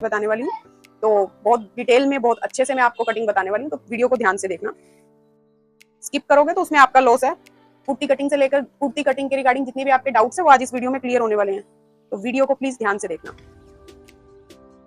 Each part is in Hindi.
बताने वाली हूँ, तो बहुत डिटेल में बहुत अच्छे से मैं आपको कटिंग बताने वाली हूँ, तो वीडियो को ध्यान से देखना। स्किप करोगे तो उसमें आपका लॉस है। कुर्ती कटिंग से लेकर कुर्ती कटिंग के रिगार्डिंग जितने भी आपके डाउट्स है वो आज इस वीडियो में क्लियर होने वाले हैं, तो वीडियो को प्लीज ध्यान से देखना।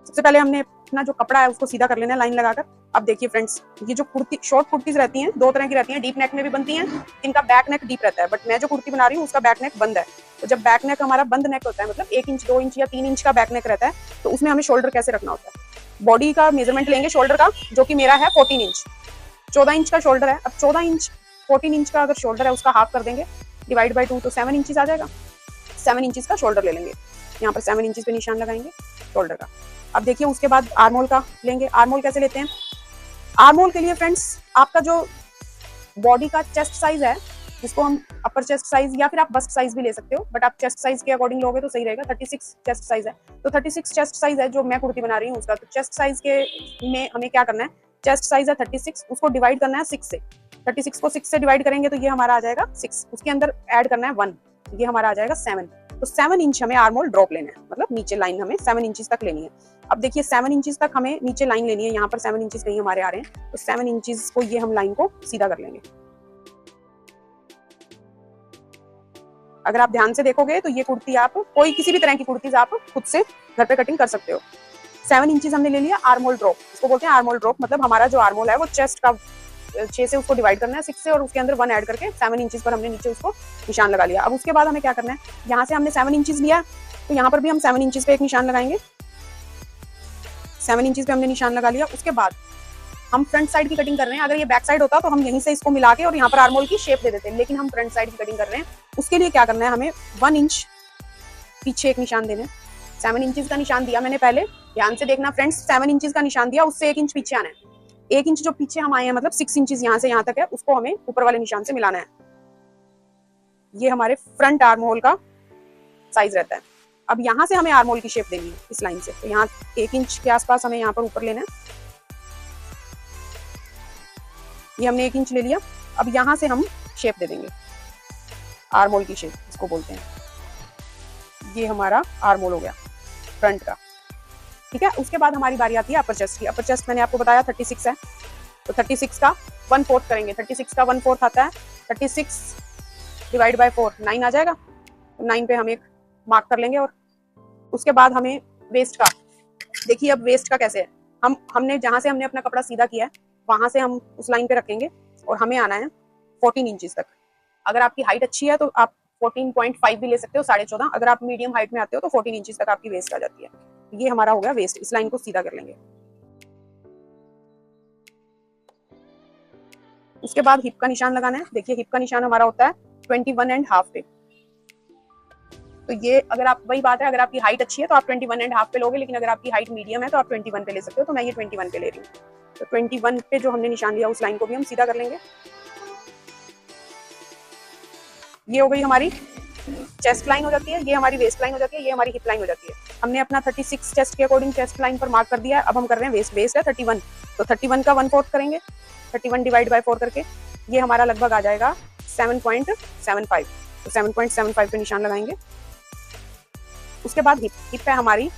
सबसे पहले हमने अपना जो कपड़ा है उसको सीधा कर लेना है लाइन लगाकर। अब देखिए फ्रेंड्स, ये जो कुर्ती शॉर्ट कुर्तीज रहती हैं दो तरह की रहती हैं, डीप नेक में भी बनती हैं, इनका बैक नेक डीप रहता है, बट मैं जो कुर्ती बना रही हूँ उसका बैक नेक बंद है। तो जब बैक नेक हमारा बंद नेक होता है, मतलब 1 इंच 2 इंच या 3 इंच का बैक नेक रहता है, तो उसमें हमें शोल्डर कैसे रखना होता है। बॉडी का मेजरमेंट लेंगे शोल्डर का, जो कि मेरा है 14 इंच, 14 इंच का शोल्डर है। अब 14 इंच 14 इंच का अगर शोल्डर है उसका हाफ कर देंगे, डिवाइड बाई 2 तो 7 इंचेस आ जाएगा। 7 इंचेस का शोल्डर ले लेंगे, यहाँ पर 7 इंचेस पे निशान लगाएंगे शोल्डर का। अब देखिए उसके बाद आर्मोल का लेंगे। आर्मोल कैसे लेते हैं? आर्मोल के लिए फ्रेंड्स आपका जो बॉडी का चेस्ट साइज है, जिसको हम अपर चेस्ट साइज या फिर आप बस्ट साइज भी ले सकते हो, बट आप चेस्ट साइज के अकॉर्डिंग लोगे तो सही रहेगा। 36 चेस्ट साइज है, तो 36 चेस्ट साइज है जो मैं कुर्ती बना रही हूँ उसका। तो चेस्ट साइज के में हमें क्या करना है, चेस्ट साइज है 36, उसको डिवाइड करना है 6 से। 36 को 6 से डिवाइड करेंगे तो ये हमारा आ जाएगा 6, उसके अंदर ऐड करना है 1, ये हमारा आ जाएगा 7। तो 7 इंच हमें आर्मोल ड्रॉप लेना है, मतलब नीचे लाइन हमें 7 इंचेस तक लेनी है। अब देखिए 7 इंचेस तक हमें नीचे लाइन लेनी है, यहाँ पर 7 इंचेस नहीं हमारे आ रहे हैं, तो 7 इंचेस को ये हम लाइन को सीधा कर लेंगे। अगर आप ध्यान से देखोगे तो ये कुर्ती आप कोई किसी भी तरह की कुर्तीज आप खुद से घर पे कटिंग कर सकते हो। 7 इंचेस हमने ले लिया आर्मोल ड्रॉप, इसको बोलते हैं आर्मोल ड्रॉप, मतलब हमारा जो आर्मोल है वो चेस्ट का 6 से उसको डिवाइड करना है 6 से, और उसके अंदर 1 ऐड करके 7 इंचेस पर हमने नीचे उसको निशान लगा लिया। अब उसके बाद हमें क्या करना है, यहाँ से हमने 7 इंचेस लिया तो यहाँ पर भी हम 7 इंचेस पे एक निशान लगाएंगे। 7 इंचेस पे हमने निशान लगा लिया। उसके बाद हम फ्रंट साइड की कटिंग कर रहे हैं। अगर ये बैक साइड होता तो हम यहीं से इसको मिला के और यहाँ पर आर्मोल की शेप दे देते हैं, लेकिन हम फ्रंट साइड की कटिंग कर रहे हैं। उसके लिए क्या करना है, हमें 1 इंच पीछे एक निशान देना है। 7 इंचेस का निशान दिया मैंने पहले, ध्यान से देखना फ्रेंड्स, 7 इंचेस का निशान दिया, उससे 1 इंच पीछे आना है। 1 इंच जो पीछे हम आए हैं, मतलब 6 इंचेस यहाँ से यहाँ तक है, उसको हमें ऊपर वाले निशान से मिलाना है। ये हमारे फ्रंट आर्मोल का साइज रहता है। अब यहाँ से हमें आर्मोल की शेप देनी है इस लाइन से, तो यहाँ 1 इंच के आसपास हमें यहाँ पर ऊपर लेना है। ये हमने 1 इंच ले लिया। अब यहाँ से हम शेप दे देंगे, आर्मोल की शेप इसको बोलते हैं। ये हमारा आर्मोल हो गया फ्रंट का, ठीक है। उसके बाद हमारी बारी आती है अपर चेस्ट की। अपर चेस्ट मैंने आपको बताया 36 है, तो 36 का 1/4 करेंगे। 36 का 1/4 आता है, 36 डिवाइड बाय 4 9 आ जाएगा। 9 पे हम एक मार्क कर लेंगे। और उसके बाद हमें वेस्ट का, देखिए अब वेस्ट का कैसे है, हमने जहां से हमने अपना कपड़ा सीधा किया है वहां से हम उस लाइन पे रखेंगे और हमें आना है 14 इंचेस तक। अगर आपकी हाइट अच्छी है तो आप 14.5 भी ले सकते हो, 14.5। अगर आप मीडियम हाइट में आते हो तो 14 इंचेस तक आपकी वेस्ट आ जाती है। ये हमारा हो गया वेस्ट, इस लाइन को सीधा कर लेंगे। उसके बाद हिप का निशान लगाना है। देखिए हिप का निशान हमारा होता है 21.5 पे। तो ये अगर आप, वही बात है, अगर आपकी हाइट अच्छी है तो आप 21.5 पे लोगे, लेकिन अगर आपकी हाइट मीडियम है तो आप 21 पे ले सकते हो। तो मैं ये 21 पे ले रही हूँ। तो 21 पे जो हमने निशान लिया उस लाइन को भी हम सीधा कर लेंगे। ये हो गई हमारी चेस्ट लाइन हो जाती है, ये हमारी वेस्ट लाइन हो जाती है, ये हमारी हिप लाइन हो जाती है। हमने अपना 36 चेस्ट के अकॉर्डिंग चेस्ट लाइन पर मार्क कर दिया है। अब हम कर रहे हैं वेस्ट। वेस्ट है 31, तो 31 का 1/4 करेंगे, 31 डिवाइड बाय 4 करके ये हमारा लगभग आ जाएगा 7.75। तो 7.75 पे निशान लगाएंगे। उसके बाद हिप है हमारी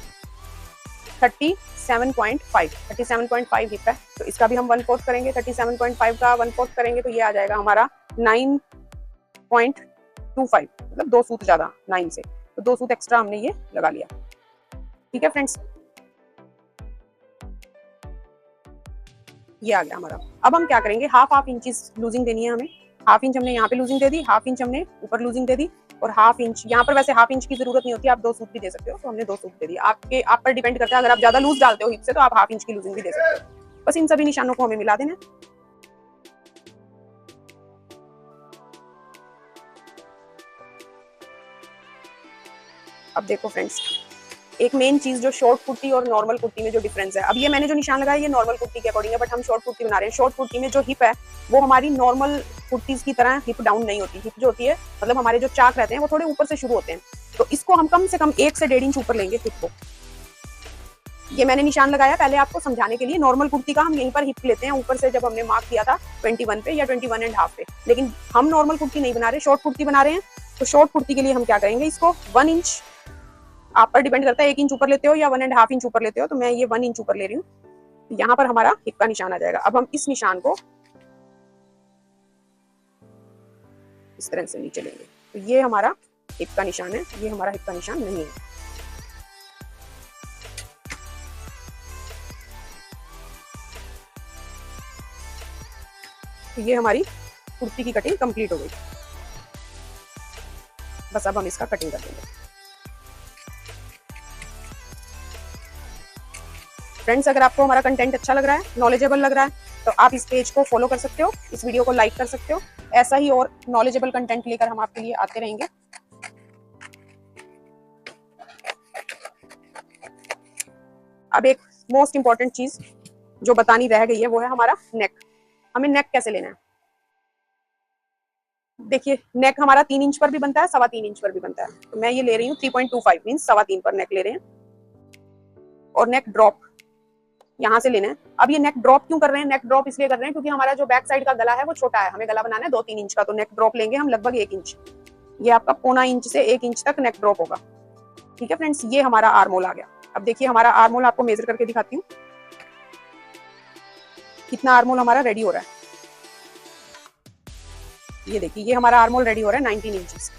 37.5 हिप है, तो इसका भी हम 1/4 करेंगे। 37.5 का 1/4 करेंगे तो ये आ जाएगा हमारा 9.25, मतलब 2 सूत ज्यादा 9 से, तो 2 सूत एक्स्ट्रा हमने ये लगा लिया। ठीक है फ्रेंड्स, ये आ गया हमारा। अब हम क्या करेंगे, हाफ इंचेस लूजिंग देनी है हमें। हाफ इंच हमने यहाँ पे लूजिंग दे दी, हाफ इंच हमने ऊपर लूजिंग दे दी, और हाफ इंच यहाँ पर, वैसे हाफ इंच की जरूरत नहीं होती, आप 2 सूत भी दे सकते हो, तो हमने 2 सूत दे दिया। आप पर डिपेंड करता है, अगर आप ज्यादा लूज डालते हो हिप से तो आप हाफ इंच की लूजिंग भी दे सकते हो। बस इन सभी निशानों को हमें मिला देना। अब देखो फ्रेंड्स, एक मेन चीज जो शॉर्ट कुर्ती और नॉर्मल कुर्ती में जो डिफरेंस है, अब ये मैंने जो निशान लगाया ये नॉर्मल कुर्ती के अकॉर्डिंग है, बट हम शॉर्ट कुर्ती बना रहे हैं। शॉर्ट कुर्ती में जो हिप है वो हमारी नॉर्मल कुर्तीज की तरह हिप डाउन नहीं होती। हिप जो होती है, मतलब हमारे जो चाक रहते हैं वो थोड़े ऊपर से शुरू होते हैं, तो इसको हम कम से कम 1 से 1.5 इंच ऊपर लेंगे हिप को। ये मैंने निशान लगाया पहले आपको समझाने के लिए। नॉर्मल कुर्ती का हम यहीं पर हिप लेते हैं ऊपर से, जब हमने मार्क किया था 21 पे या 21.5 पे, लेकिन हम नॉर्मल कुर्ती नहीं बना रहे, शॉर्ट कुर्ती बना रहे हैं। तो शॉर्ट कुर्ती के लिए हम क्या करेंगे, इसको 1 इंच आप पर डिपेंड करता है 1 इंच ऊपर लेते हो या 1.5 इंच ऊपर लेते हो, तो मैं ये 1 इंच ऊपर ले रही हूँ। यहाँ पर हमारा हिप का निशान आ जाएगा। अब हम इस निशान को इस तरह से नीचे लेंगे, तो ये हमारा हिप का निशान है, ये हमारा हिप का निशान नहीं है। तो ये हमारी कुर्ती की कटिंग कंप्लीट हो गई। बस अब हम इसका कटिंग कर देंगे। फ्रेंड्स, अगर आपको हमारा कंटेंट अच्छा लग रहा है, नॉलेजेबल लग रहा है, तो आप इस पेज को फॉलो कर सकते हो, इस वीडियो को लाइक कर सकते हो। ऐसा ही और नॉलेजेबल कंटेंट लेकर हम आपके लिए आते रहेंगे। अब एक मोस्ट इंपॉर्टेंट चीज जो बतानी रह गई है, वो है हमारा नेक। हमें नेक कैसे लेना है? देखिए, नेक हमारा 3 इंच पर भी बनता है, 3.25 इंच पर भी बनता है। तो मैं ये ले रही हूँ 3.25 मीन्स 3.25 पर नेक ले रहे हैं। और नेक ड्रॉप यहाँ से लेना है। अब ये नेक ड्रॉप क्यों कर रहे हैं? नेक ड्रॉप इसलिए कर रहे हैं क्योंकि हमारा जो बैक साइड का गला है वो छोटा है, हमें गला बनाना है 2-3 इंच का, तो नेक ड्रॉप लेंगे हम लगभग 1 इंच। ये आपका 0.25 इंच से 1 इंच तक नेक ड्रॉप होगा। ठीक है फ्रेंड्स, ये हमारा आर्म होल आ गया। अब देखिए हमारा आर्म होल आपको मेजर करके दिखाती हूँ, कितना आर्म होल हमारा रेडी हो रहा है। ये देखिए, ये हमारा आर्म होल रेडी हो रहा है 19 inches,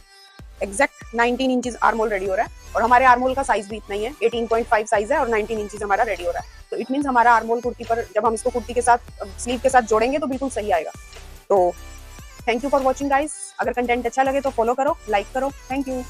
exact 19 inches arm hole ready हो रहा है। और हमारे आर्म होल का साइज भी इतना ही है, 18.5 साइज है और 19 इंचेस हमारा रेडी हो रहा है। तो इट मींस हमारा आर्म होल कुर्ती पर जब हम इसको कुर्ती के साथ स्लीव के साथ जोड़ेंगे तो बिल्कुल सही आएगा। तो thank you for watching guys. अगर कंटेंट अच्छा लगे तो फॉलो करो, लाइक करो। Thank you.